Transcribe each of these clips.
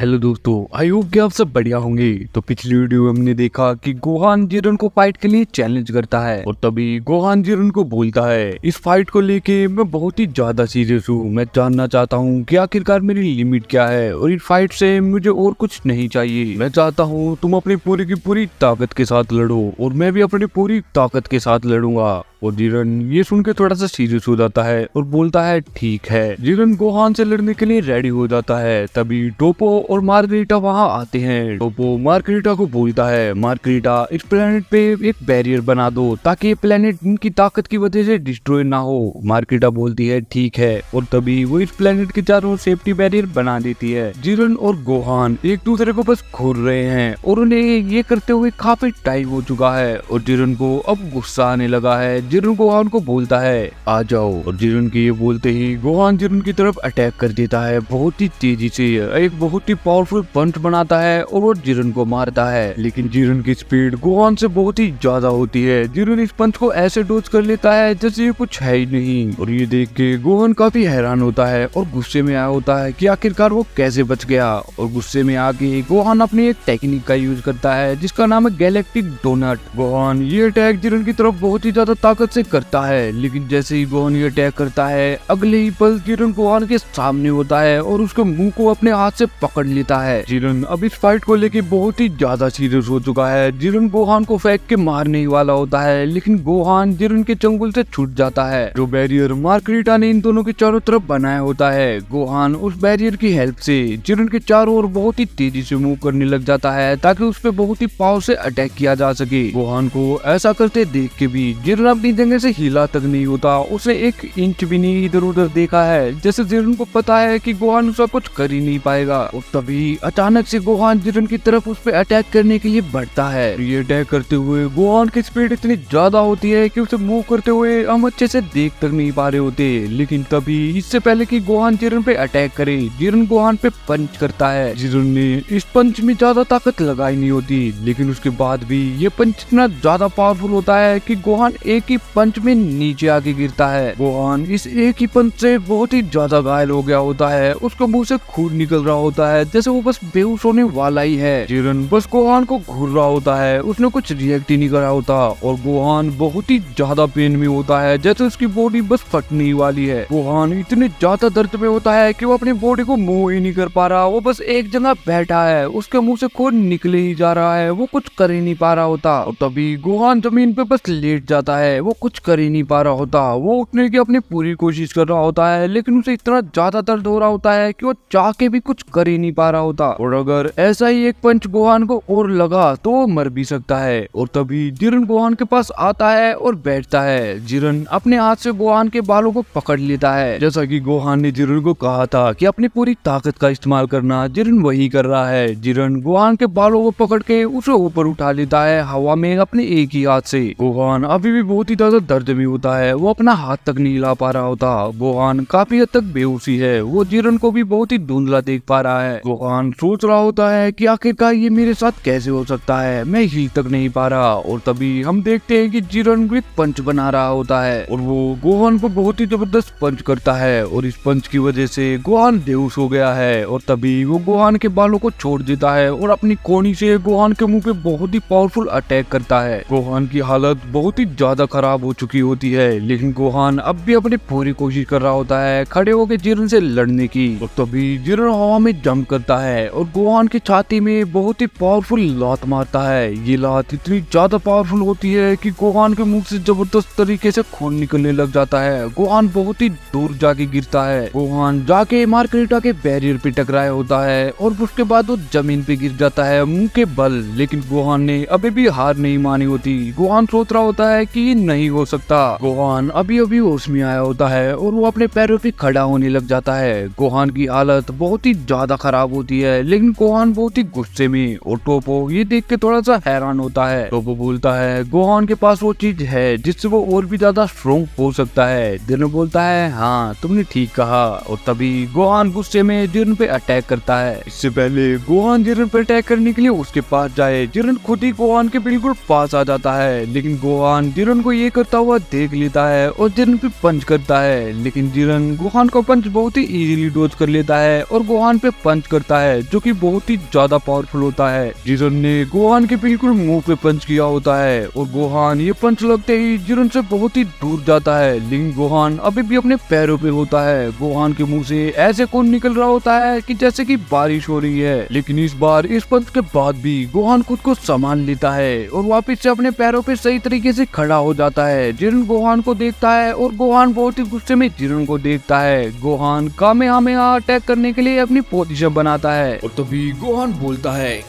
Hello दोस्तों, I hope कि आप सब बढ़िया होंगे। तो पिछली वीडियो में हमने देखा कि गोहान जिरन को फाइट के लिए चैलेंज करता है और तभी गोहान जिरन को बोलता है, इस फाइट को लेके मैं बहुत ही ज्यादा सीरियस हूँ। मैं जानना चाहता हूँ कि आखिरकार मेरी लिमिट क्या है और इस फाइट से मुझे और कुछ नहीं चाहिए। मैं चाहता हूँ तुम अपनी पूरी की पूरी ताकत के साथ लड़ो और मैं भी अपनी पूरी ताकत के साथ लड़ूंगा। और जिरन ये सुन के थोड़ा सा सीरियस हो जाता है और बोलता है ठीक है। जिरन गोहान से लड़ने के लिए रेडी हो जाता है। तभी टोपो और मार्गरीटा वहां आते हैं। टोपो मार्गरीटा को बोलता है, मार्गरीटा इस प्लेनेट पे एक बैरियर बना दो ताकि ये प्लेनेट इनकी ताकत की वजह से डिस्ट्रॉय ना हो। मार्गरीटा बोलती है ठीक है और तभी वो इस प्लेनेट के चारों सेफ्टी बैरियर बना देती है। जिरन और गोहान एक दूसरे को बस घूर रहे हैं और उन्हें ये करते हुए काफी टाइम हो चुका है और जिरन को अब गुस्सा आने लगा है। जिरन गोहान को बोलता है आ जाओ और जिरन के ये बोलते ही गोहान जिरन की तरफ अटैक कर देता है। बहुत ही तेजी से एक बहुत ही पावरफुल पंच बनाता है और वो जिरन को मारता है, लेकिन जिरन की स्पीड गोहान से बहुत ही ज्यादा होती है। जिरन इस पंच को ऐसे डोज कर लेता है जैसे ये कुछ है ही नहीं और ये देख के गोहान काफी हैरान होता है और गुस्से में आया होता है कि आखिरकार वो कैसे बच गया। और गुस्से में आके गोहान अपनी एक टेक्निक का यूज करता है जिसका नाम है गैलेक्टिक डोनट। गोहान ये अटैक जिरन की तरफ बहुत ही ज्यादा ताकत से करता है, लेकिन जैसे ही गोहान ये अटैक करता है अगले ही पल जिरन गोहान के सामने होता है और उसके मुंह को अपने हाथ से पकड़ लेता है। जिरन अब इस फाइट को लेके बहुत ही ज्यादा सीरियस हो चुका है। जिरन गोहान को फेंक के मारने ही वाला होता है, लेकिन गोहान जिरन के चंगुल से छूट जाता है। जो बैरियर मार्गरीटा ने इन दोनों के चारों तरफ बनाया होता है, गोहान उस बैरियर की हेल्प से जिरन के चारों ओर बहुत ही तेजी से मूव करने लग जाता है ताकि उस पर बहुत ही पावर से अटैक किया जा सके। गोहान को ऐसा करते देख के भी जिरन अपनी जगह से हिला तक नहीं होता। उसने एक इंच भी नहीं इधर उधर देखा है, जैसे जिरन को पता है कि गोहान उसका कुछ कर ही नहीं पाएगा। और तभी अचानक से गोहान जिरन की तरफ उस पर अटैक करने के लिए बढ़ता है। ये अटैक करते हुए गोहान की स्पीड इतनी ज्यादा होती है कि उसे मूव करते हुए हम अच्छे से देख तक नहीं पा रहे होते। लेकिन तभी इससे पहले कि गोहान जिरन पे अटैक करे, जिरन गोहान पे पंच करता है। जिरन ने इस पंच में ज्यादा ताकत लगाई नहीं होती, लेकिन उसके बाद भी ये पंच इतना ज्यादा पावरफुल होता है कि गोहान एक ही पंच में नीचे आके गिरता है। गोहान इस एक ही पंच से बहुत ही ज्यादा घायल हो गया होता है। उसके मुंह से खून निकल रहा होता है जैसे वो बस बेहोश होने वाला ही है। जिरन बस गोहान को घूर रहा होता है, उसने कुछ रिएक्ट ही नहीं करा होता और गोहान बहुत ही ज्यादा पेन में होता है जैसे उसकी बॉडी बस फटने ही वाली है। गोहान इतने ज्यादा दर्द में होता है कि वो अपनी बॉडी को मूव ही नहीं कर पा रहा। वो बस एक जगह बैठा है, उसके मुंह से खून निकले ही जा रहा है, वो कुछ कर ही नहीं पा रहा होता। और तभी गोहान जमीन पे बस लेट जाता है, वो कुछ कर ही नहीं पा रहा होता। वो उठने की अपनी पूरी कोशिश कर रहा होता है, लेकिन उसे इतना ज्यादा दर्द हो रहा होता है कि वो चाह के भी कुछ कर ही नहीं पा रहा होता। और अगर ऐसा ही एक पंच गोहान को और लगा तो वो मर भी सकता है। और तभी जिरन गोहान के पास आता है और बैठता है। जिरन अपने हाथ से गोहान के बालों को पकड़ लेता है। जैसा कि गोहान ने जिरन को कहा था कि अपनी पूरी ताकत का इस्तेमाल करना, जिरन वही कर रहा है। जिरन गोहान के बालों को पकड़ के उसे ऊपर उठा लेता है हवा में अपने एक ही हाथ से। गोहान अभी भी बहुत ही ज्यादा दर्द में होता है, वो अपना हाथ तक नहीं हिला पा रहा होता। गोहान काफी हद तक बेहोशी है, वो जिरन को भी बहुत ही धुंधला देख पा रहा है। गोहान सोच रहा होता है कि आखिरकार ये मेरे साथ कैसे हो सकता है, मैं हिल तक नहीं पा रहा। और तभी हम देखते हैं कि जिरन एक पंच बना रहा होता है और वो गोहान को बहुत ही जबरदस्त पंच करता है और इस पंच की वजह से गोहान बेहोश हो गया है। और तभी वो गोहान के बालों को छोड़ देता है और अपनी कोनी से गोहान के मुंह पे बहुत ही पावरफुल अटैक करता है। गोहान की हालत बहुत ही ज्यादा खराब हो चुकी होती है, लेकिन गोहान अब भी अपनी पूरी कोशिश कर रहा होता है खड़े होकर जिरन से लड़ने की। और तभी जिरन हवा में जंप करता है और गोहान की छाती में बहुत ही पावरफुल लात मारता है। ये लात इतनी ज्यादा पावरफुल होती है कि गोहान के मुंह से जबरदस्त तरीके से खून निकलने लग जाता है। गोहान बहुत ही दूर जाके गिरता है। गोहान जाके मार्गरीटा के बैरियर पे टकराया होता है और उसके बाद वो जमीन पे गिर जाता है मुंह के बल। लेकिन गोहान ने अभी भी हार नहीं मानी होती। गोहान सोच रहा होता है कि ये नहीं हो सकता। गोहान अभी अभी होश में आया होता है और वो अपने पैरों पे खड़ा होने लग जाता है। गोहान की हालत बहुत ही ज्यादा खराब होती है, लेकिन गोहान बहुत ही गुस्से में। और टोपो ये देख के थोड़ा सा हैरान होता है। टोपो बोलता है गोहान के पास वो चीज है जिससे वो और भी ज्यादा स्ट्रॉन्ग हो सकता है। जिरन बोलता है हाँ तुमने ठीक कहा। और तभी गोहान गुस्से में जिरन पे अटैक करता है। इससे पहले गोहान जिरन पे अटैक करने के लिए उसके पास जाए, जिरन खुद ही गोहान के बिल्कुल पास आ जाता है। लेकिन गोहान जिरन को ये करता हुआ देख लेता है और जिरन पे पंच करता है, लेकिन जिरन गोहान का पंच बहुत ही इजीली डॉज कर लेता है और गोहान पे पंच करता है जो कि बहुत ही ज्यादा पावरफुल होता है। जिरन ने गोहान के बिल्कुल मुंह पे पंच किया होता है और गोहान ये पंच लगते ही जिरन से बहुत ही दूर जाता है, लेकिन गोहान अभी भी अपने पैरों पे होता है। गोहान के मुंह से ऐसे खून निकल रहा होता है कि जैसे कि बारिश हो रही है, लेकिन इस बार इस पंच के बाद भी गोहान खुद को संभाल लेता है और वापस से अपने पैरों पे सही तरीके से खड़ा हो जाता है। जिरन गोहान को देखता है और गोहान बहुत ही गुस्से में जिरन को देखता है। गोहान कामेहामेहा अटैक करने के लिए अपनी पोजीशन बनाता है और तभी गोहान बोलता है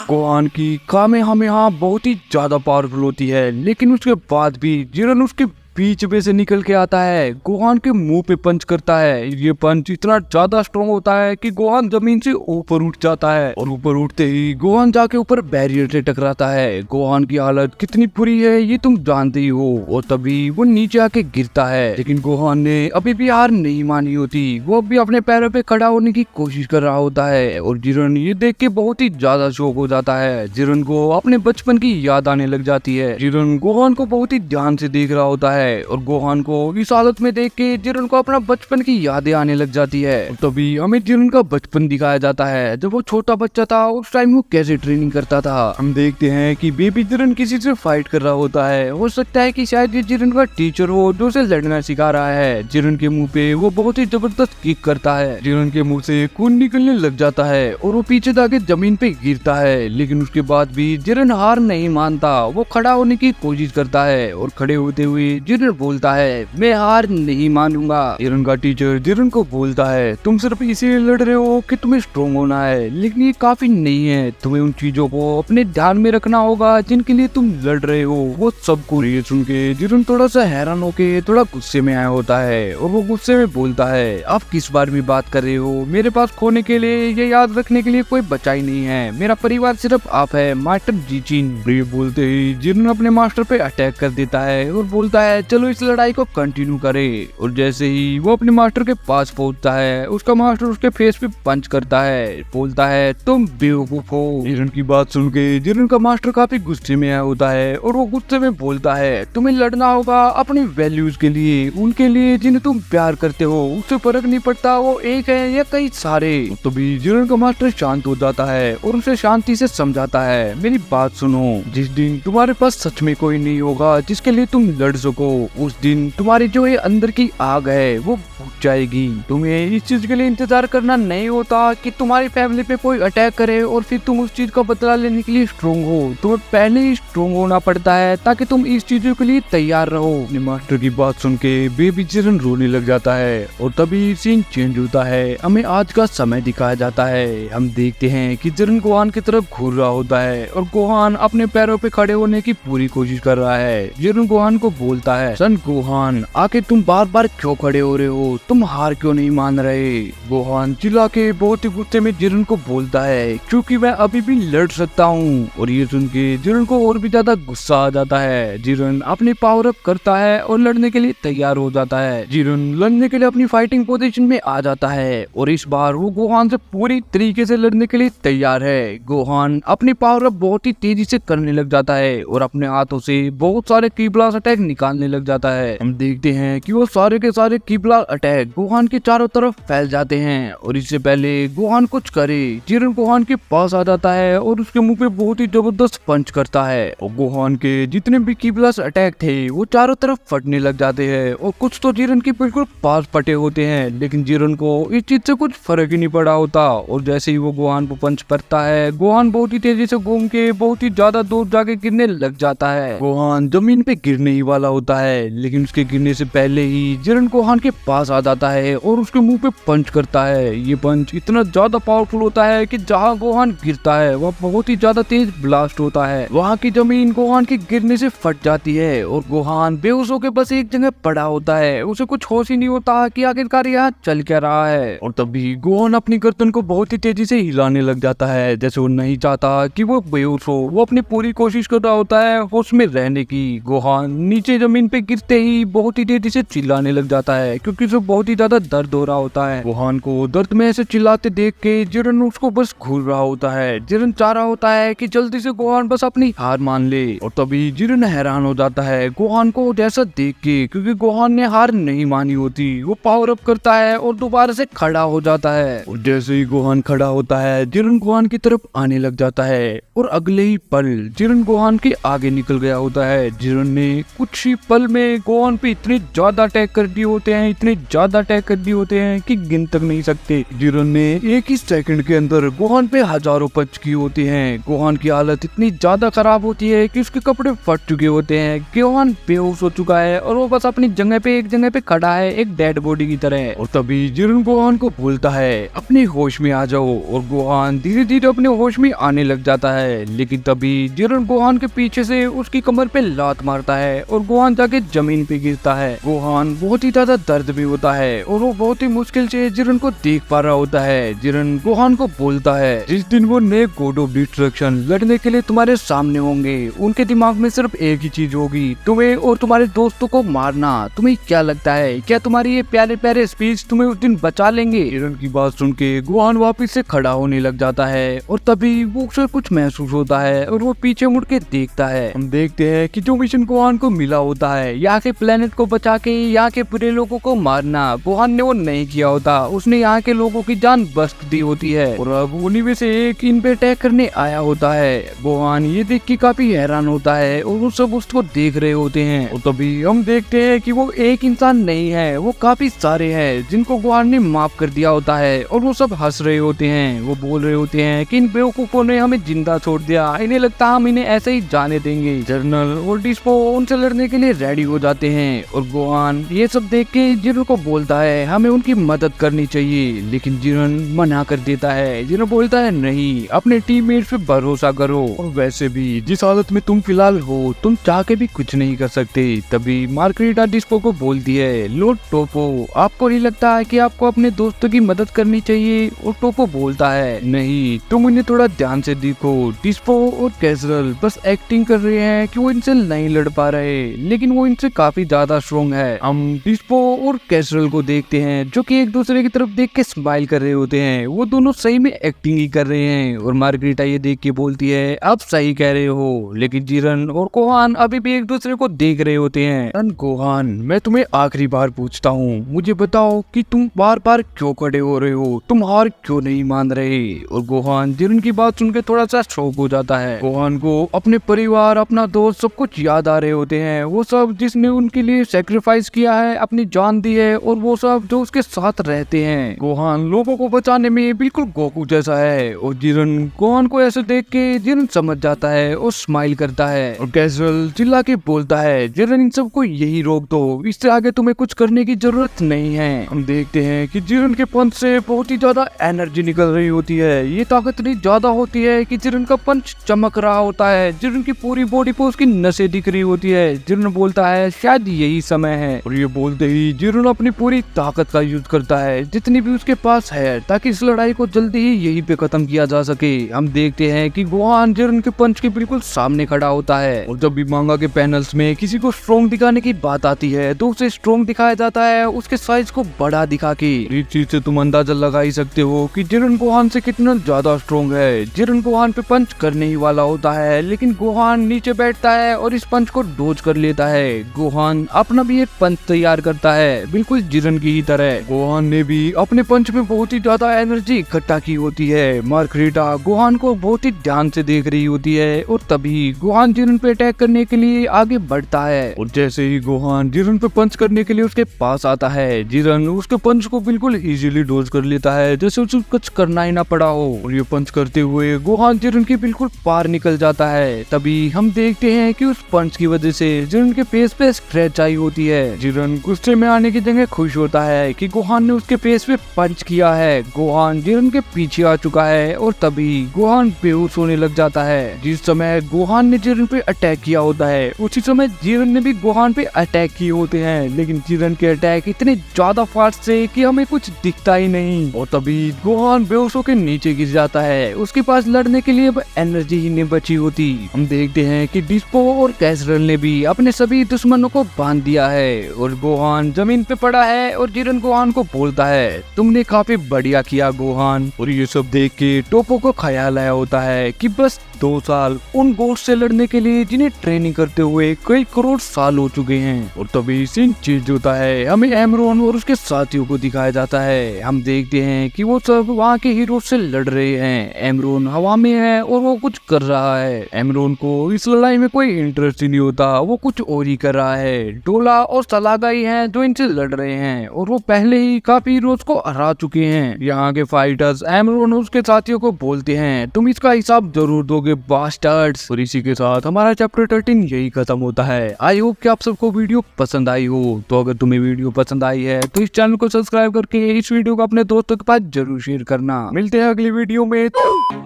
गोहान की कामेहामेहा बहुत ही ज्यादा पावरफुल होती है, लेकिन उसके बाद भी जिरन उसके बीच में से निकल के आता है, गोहान के मुंह पे पंच करता है। ये पंच इतना ज्यादा स्ट्रॉन्ग होता है कि गोहान जमीन से ऊपर उठ जाता है और ऊपर उठते ही गोहान जाके ऊपर बैरियर से टकराता है। गोहान की हालत कितनी बुरी है ये तुम जानते ही हो और तभी वो नीचे आके गिरता है, लेकिन गोहान ने अभी भी हार नहीं मानी होती। वो भी अपने पैरों पे खड़ा होने की कोशिश कर रहा होता है और जिरन ये देख के बहुत ही ज्यादा शौक हो जाता है। जिरन को अपने बचपन की याद आने लग जाती है। जिरन गोहान को बहुत ही ध्यान से देख रहा होता है और गोहान को इस हालत में देख के जिरन को अपना बचपन की यादें आने लग जाती है। तभी हमें जिरन का बचपन दिखाया जाता है, जब वो छोटा बच्चा था उस टाइम वो कैसे ट्रेनिंग करता था। हम देखते हैं कि बेबी जिरन किसी से फाइट कर रहा होता है। हो सकता है कि शायद ये जिरन का टीचर हो जो उसे लड़ना सिखा रहा है। जिरन के मुंह पे वो बहुत ही जबरदस्त किक करता है। जिरन के मुंह से खून निकलने लग जाता है और वो पीछे जाके जमीन पे गिरता है, लेकिन उसके बाद भी जिरन हार नहीं मानता। वो खड़ा होने की कोशिश करता है और खड़े होते हुए जिरन बोलता है मैं हार नहीं मानूंगा। जिरन का टीचर जिरन को बोलता है तुम सिर्फ इसीलिए लड़ रहे हो कि तुम्हें स्ट्रॉन्ग होना है, लेकिन ये काफी नहीं है। तुम्हें उन चीजों को अपने ध्यान में रखना होगा जिनके लिए तुम लड़ रहे हो। वो सबको ये सुन के जिरन थोड़ा सा हैरान होके थोड़ा गुस्से में आया होता है और वो गुस्से में बोलता है आप किस बारे में बात कर रहे हो? मेरे पास खोने के लिए ये याद रखने के लिए कोई बचा ही नहीं है। मेरा परिवार सिर्फ आप है, मास्टर जीचिन। ये बोलते ही जिरन अपने मास्टर पे अटैक कर देता है और बोलता है चलो इस लड़ाई को कंटिन्यू करे। और जैसे ही वो अपने मास्टर के पास पहुंचता है उसका मास्टर उसके फेस पे पंच करता है, बोलता है तुम बेवकूफ हो। जिरन की बात सुन के जिरन का मास्टर काफी गुस्से में आया होता है और वो गुस्से में बोलता है तुम्हें लड़ना होगा अपनी वैल्यूज के लिए, उनके लिए जिन्हें तुम प्यार करते हो। उससे फर्क नहीं पड़ता वो एक है या कई सारे। तो भी जिरन का मास्टर शांत हो जाता है और उसे शांति से समझाता है मेरी बात सुनो, जिस दिन तुम्हारे पास सच में कोई नहीं होगा जिसके लिए तुम लड़ सको, उस दिन तुम्हारी जो ये अंदर की आग है वो बुझ जाएगी। तुम्हें इस चीज के लिए इंतजार करना नहीं होता कि तुम्हारी फैमिली पे कोई अटैक करे और फिर तुम उस चीज का बदला लेने के लिए स्ट्रोंग हो। तुम्हें पहले ही स्ट्रोंग होना पड़ता है ताकि तुम इस चीजों के लिए तैयार रहो। अपने मास्टर की बात सुन के बेबी जिरन रोने लग जाता है और तभी सीन चेंज होता है। हमें आज का समय दिखाया जाता है। हम देखते हैं कि जिरन गोहान की तरफ घूर रहा होता है और गोहान अपने पैरों पे खड़े होने की पूरी कोशिश कर रहा है। जिरन गोहान को बोलता है सन गोहान आके तुम बार बार क्यों खड़े हो रहे हो, तुम हार क्यों नहीं मान रहे? गोहान चिल्ला के बहुत ही गुस्से में जिरन को बोलता है क्योंकि मैं अभी भी लड़ सकता हूँ। और ये सुन के जिरन को और भी ज्यादा गुस्सा आ जाता है। जिरन अपनी पावर अप करता है और लड़ने के लिए तैयार हो जाता है। जिरन लड़ने के लिए अपनी फाइटिंग पोजीशन में आ जाता है और इस बार वो गोहान से पूरी तरीके से लड़ने के लिए तैयार है। गोहान अपनी पावर अप बहुत ही तेजी से करने लग जाता है और अपने हाथों से बहुत सारे की ब्लास्ट अटैक निकालने लग जाता है। हम देखते हैं कि वो सारे के सारे की ब्लास्ट अटैक गोहान के चारों तरफ फैल जाते हैं और इससे पहले गोहान कुछ करे जिरन गोहान के पास आ जाता है और उसके मुंह पे बहुत ही जबरदस्त पंच करता है और गोहान के जितने भी की ब्लास्ट अटैक थे वो चारों तरफ फटने लग जाते हैं और कुछ तो जिरन के बिल्कुल पास फटे होते हैं, लेकिन जिरन को इस चीज से कुछ फर्क ही नहीं पड़ा होता। और जैसे ही वो गोहान को पंच करता है गोहान बहुत ही तेजी से घूम के बहुत ही ज्यादा दूर जाके गिरने लग जाता है। गोहान जमीन पे गिरने ही वाला होता है, लेकिन उसके गिरने से पहले ही जिरन गोहान के पास आ जाता है और उसके मुंह पे पंच करता है। ये पंच इतना ज्यादा पावरफुल होता है कि जहाँ गोहान गिरता है वह बहुत ही ज्यादा तेज ब्लास्ट होता है। वहाँ की जमीन गोहान के गिरने से फट जाती है और गोहान बेहोश होकर बस एक जगह पड़ा होता है। उसे कुछ होश ही नहीं होता कि आखिरकार यहाँ चल क्या रहा है। और तभी गोहान अपनी गर्दन को बहुत ही तेजी से हिलाने लग जाता है जैसे वो नहीं चाहता कि वो बेहोश हो। वो अपनी पूरी कोशिश कर रहा होता है होश में रहने की। गोहान नीचे जमीन पे गिरते ही बहुत ही तेजी से चिल्लाने लग जाता है क्योंकि उसे बहुत ही ज्यादा दर्द हो रहा होता है। गोहान को दर्द में ऐसे चिल्लाते देख के जिरन उसको बस घूर रहा होता है। जिरन चाह रहा होता है कि जल्दी से गोहान बस अपनी हार मान ले, और तभी जिरन हैरान हो जाता है गोहान को जैसा देख के, क्योंकि गोहान ने हार नहीं मानी होती। वो पावर अप करता है और दोबारा से खड़ा हो जाता है, और जैसे ही गोहान खड़ा होता है जिरन गोहान की तरफ आने लग जाता है, और अगले ही पल जिरन गोहान के आगे निकल गया होता है। जिरन ने कुछ ही पल में गोहान पे इतने ज्यादा अटैक कर दिए होते हैं, इतने ज्यादा अटैक कर दिए होते हैं कि गिन तक नहीं सकते। जिरन ने एक ही सेकंड के अंदर गोहान पे हजारों पंच किए होते हैं। गोहान की हालत इतनी ज्यादा खराब होती है कि उसके कपड़े फट चुके होते हैं। गोहान बेहोश हो चुका है और वो बस अपनी एक जगह पे खड़ा है, एक डेड बॉडी की तरह। और तभी जिरन गोहान को बोलता है अपने होश में आ जाओ, और गोहान धीरे धीरे अपने होश में आने लग जाता है। लेकिन तभी जिरन गोहान के पीछे से उसकी कमर पे लात मारता है और गोहान जाके जमीन पे गिरता है। गोहान बहुत ही ज्यादा दर्द भी होता है और वो बहुत ही मुश्किल से जिरन को देख पा रहा होता है। जिरन गोहान को बोलता है जिस दिन वो नए गॉड ऑफ डिस्ट्रक्शन लड़ने के लिए तुम्हारे सामने होंगे, उनके दिमाग में सिर्फ एक ही चीज होगी, तुम्हें और तुम्हारे दोस्तों को मारना। तुम्हें क्या लगता है, क्या तुम्हारी ये प्यारे प्यारे स्पीच तुम्हें उस दिन बचा लेंगे? जिरन की बात सुन के गोहान वापिस से खड़ा होने लग जाता है, और तभी वो उसे कुछ महसूस होता है और वो पीछे मुड़ के देखता है। हम देखते हैं कि जो मिशन गोहान को मिला होता है, यहाँ के प्लेनेट को बचा के यहाँ के पूरे लोगों को मारना, गोहान ने वो नहीं किया होता। उसने यहाँ के लोगों की जान बख्श दी होती है, और अब उन्हीं में से एक इन पे अटैक करने आया होता है। गोहान ये देख के काफी हैरान होता है और वो सब उसको देख रहे होते हैं, और तभी हम देखते हैं कि वो एक इंसान नहीं है, वो काफी सारे हैं जिनको गोहान ने माफ कर दिया होता है, और वो सब हंस रहे होते हैं। वो बोल रहे होते हैं कि इन बेवकूफों ने हमें जिंदा छोड़ दिया, इन्हें लगता हम इन्हें ऐसे ही जाने देंगे। जनरल और डिस्पो उनसे लड़ने के लिए रेडी हो जाते हैं, और गोहान ये सब देख के जिरन को बोलता है हमें उनकी मदद करनी चाहिए, लेकिन जिरन मना कर देता है। जिरन बोलता है नहीं, अपने टीममेट पे भरोसा करो, और वैसे भी जिस हालत में तुम फिलहाल हो, तुम चाह के भी कुछ नहीं कर सकते। तभी मार्गरीटा डिस्पो को बोलती है लॉर्ड टोपो, आपको नहीं लगता है कि आपको अपने दोस्तों की मदद करनी चाहिए? और टोपो बोलता है नहीं, तुम उन्हें थोड़ा ध्यान से देखो, डिस्पो और कैसरल बस एक्टिंग कर रहे हैं कि वो इनसे नहीं लड़ पा रहे, लेकिन वो इनसे काफी ज्यादा स्ट्रॉन्ग है। हम डिस्पो और कैसरल को देखते हैं जो कि एक दूसरे की तरफ देख के स्माइल कर रहे होते हैं। वो दोनों सही में एक्टिंग ही कर रहे हैं, और मार्गरीटा ये देख के बोलती है आप सही कह रहे हो, लेकिन जिरन और गोहान अभी भी एक दूसरे को देख रहे होते हैं। गोहान, मैं तुम्हें आखिरी बार पूछता हूँ, मुझे बताओ कि तुम बार बार क्यों खड़े हो रहे हो, तुम हार क्यों नहीं मान रहे? और गोहान जिरन की बात सुनकर थोड़ा सा शॉक हो जाता है। गोहान को अपने परिवार, अपना दोस्त सब कुछ याद आ रहे होते हैं, वो सब जिसने उनके लिए सेक्रीफाइस किया है, अपनी जान दी है, और वो सब जो उसके साथ रहते हैं। गोहान लोगों को बचाने में बिल्कुल गोकू जैसा है, और जिरन गोहान को ऐसे देख के जिरन समझ जाता है और स्माइल करता है। और कैजुअल चिल्ला के बोलता है जिरन इन सबको यही रोक दो, इससे आगे तुम्हें कुछ करने की जरूरत नहीं है। हम देखते हैं कि जिरन के पंच से बहुत ही ज्यादा एनर्जी निकल रही होती है। ये ताकत इतनी ज्यादा होती है कि जिरन का पंच चमक रहा होता है, जिरन की पूरी बॉडी पे उसकी नसें दिख रही होती है। जिरन बोलता है शायद यही समय है, और ये बोलते ही जिरन अपनी पूरी ताकत का यूज करता है जितनी भी उसके पास है, ताकि इस लड़ाई को जल्दी ही यहीं पे खत्म किया जा सके। हम देखते हैं कि गोहान जिरन के पंच के बिल्कुल सामने खड़ा होता है, और जब भी मांगा के पैनल्स में किसी को स्ट्रॉन्ग दिखाने की बात आती है तो उसे स्ट्रॉन्ग दिखाया जाता है उसके साइज को बड़ा दिखा के। इस चीज से तुम अंदाजा लगा ही सकते हो कि जिरन गोहान से कितना ज्यादा स्ट्रॉन्ग है। जिरन गोहान पे पंच करने ही वाला होता है, लेकिन गोहान नीचे बैठता है और इस पंच को डोज कर लेता है। गोहान अपना भी एक पंच तैयार करता है, बिल्कुल जिरन की ही तरह। गोहान ने भी अपने पंच में बहुत ही ज्यादा एनर्जी इकट्ठा की होती है। मार्गरीटा गोहान को बहुत ही ध्यान से देख रही होती है, और तभी गोहान जिरन पे अटैक करने के लिए आगे बढ़ता है, और जैसे ही गोहान जिरन पे पंच करने के लिए उसके पास आता है, जिरन उसके पंच को बिल्कुल इजीली डोज कर लेता है, जैसे उसे कुछ करना ही ना पड़ा हो। और ये पंच करते हुए गोहान जिरन की बिल्कुल पार निकल जाता है। तभी हम देखते हैं कि उस पंच की वजह से जिरन के फेस पे स्क्रैच आई होती है। जिरन गुस्से में आने की जगह खुश होता है कि गोहान ने उसके फेस पे पंच किया है। गोहान जिरन के पीछे आ चुका है, और तभी गोहान बेहोश होने लग जाता है। जिस समय गोहान ने जिरन पे अटैक किया होता है, उसी समय जिरन ने भी गोहान पे अटैक किए होते हैं, लेकिन जिरन के अटैक इतने ज्यादा फास्ट से कि हमें कुछ दिखता ही नहीं। और तभी गोहान बेहोश होकर नीचे गिर जाता है, उसके पास लड़ने के लिए एनर्जी ही नहीं बची होती। हम देखते हैं कि डिस्पो और कैसरल ने भी अपने सभी दुश्मनों को बांध दिया है, और गोहान जमीन पे पड़ा खड़ा है और जिरन गोहान को बोलता है तुमने काफी बढ़िया किया गोहान। और ये सब देख के टोपो को ख्याल आया होता है कि बस 2 साल उन गोस्ट से लड़ने के लिए जिन्हें ट्रेनिंग करते हुए कई करोड़ साल हो चुके हैं। और तभी सीन चेंज होता है, हमें एमरॉन और उसके साथियों को दिखाया जाता है। हम देखते हैं कि वो सब वहाँ के हीरो से लड़ रहे हैं। एमरॉन हवा में है और वो कुछ कर रहा है। एमरॉन को इस लड़ाई में कोई इंटरेस्ट ही नहीं होता, वो कुछ और ही कर रहा है। डोला और सलागा ही हैं जो इनसे लड़ रहे हैं और वो पहले ही काफी हीरोज को हरा चुके हैं। यहाँ के फाइटर्स एमरॉन और उसके साथियों को बोलते हैं तुम इसका हिसाब जरूर दोगे बास्टर्ड्स। और इसी के साथ हमारा चैप्टर 13 यही खत्म होता है। आई होप कि आप सबको वीडियो पसंद आई हो। तो अगर तुम्हें वीडियो पसंद आई है तो इस चैनल को सब्सक्राइब करके इस वीडियो को अपने दोस्तों के पास जरूर शेयर करना। मिलते हैं अगली वीडियो में।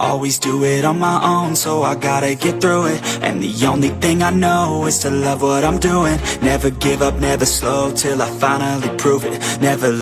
Always do it on my own, so I gotta get through it. And the only thing I know is to love what I'm doing. Never give up, never slow, till I finally prove it. Never